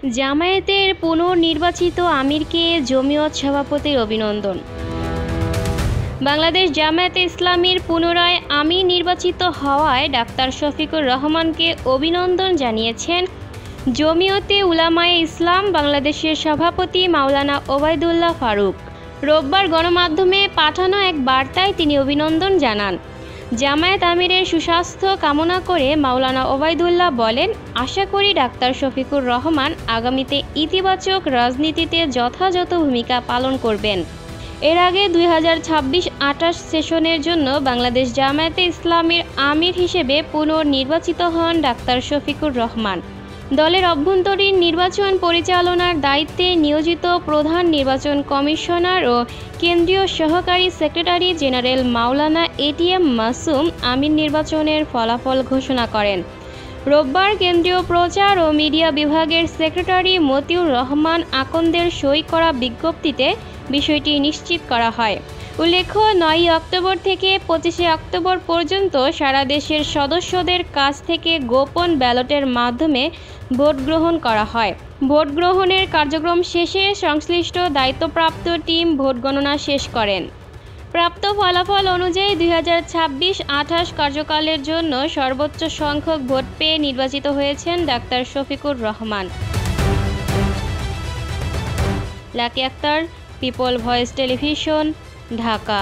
জামায়াতের পুনর্নির্বাচিত আমিরকে জমিয়ত সভাপতির অভিনন্দন। বাংলাদেশ জামায়াতে ইসলামীর পুনরায় আমির নির্বাচিত হওয়ায় ডাক্তার শফিকুর রহমানকে অভিনন্দন জানিয়েছেন জমিয়তে উলামায়ে ইসলাম বাংলাদেশের সভাপতি মাওলানা ওবায়দুল্লাহ ফারুক। রোববার গণমাধ্যমে পাঠানো এক বার্তায় তিনি অভিনন্দন জানান। জামায়াত আমিরের সুস্বাস্থ্য কামনা করে মাওলানা ওবায়দুল্লাহ বলেন, আশা করি ডাক্তার শফিকুর রহমান আগামীতে ইতিবাচক রাজনীতিতে যথাযথ ভূমিকা পালন করবেন। এর আগে 2026-28 সেশনের জন্য বাংলাদেশ জামায়াতে ইসলামীর আমির হিসেবে পুনর্নির্বাচিত হন ডাক্তার শফিকুর রহমান। দলের অভ্যন্তরীণ নির্বাচন পরিচালনার দায়িত্বে নিয়োজিত প্রধান নির্বাচন কমিশনার ও কেন্দ্রীয় সহকারী সেক্রেটারি জেনারেল মাওলানা এটিএম মাসুম আমির নির্বাচনের ফলাফল ঘোষণা করেন। রোববার কেন্দ্রীয় প্রচার ও মিডিয়া বিভাগের সেক্রেটারি মতিউর রহমান আকন্দের সই করা বিজ্ঞপ্তিতে বিষয়টি নিশ্চিত করা হয়। উল্লেখ্য, 9 অক্টোবর থেকে 25 অক্টোবর পর্যন্ত সারা দেশের সদস্যদের কাছ থেকে গোপন ব্যালটের মাধ্যমে ভোট গ্রহণ করা হয়। ভোট গ্রহণের কার্যক্রম শেষে সংশ্লিষ্ট দায়িত্বপ্রাপ্ত টিম ভোট গণনা শেষ করেন। প্রাপ্ত ফলাফল অনুযায়ী 2026-28 কার্যকালের জন্য সর্বোচ্চ সংখ্যক ভোট পেয়ে নির্বাচিত হয়েছেন doctor Shafiqur Rahman. Lucky Akter, People Voice Television, Dhaka.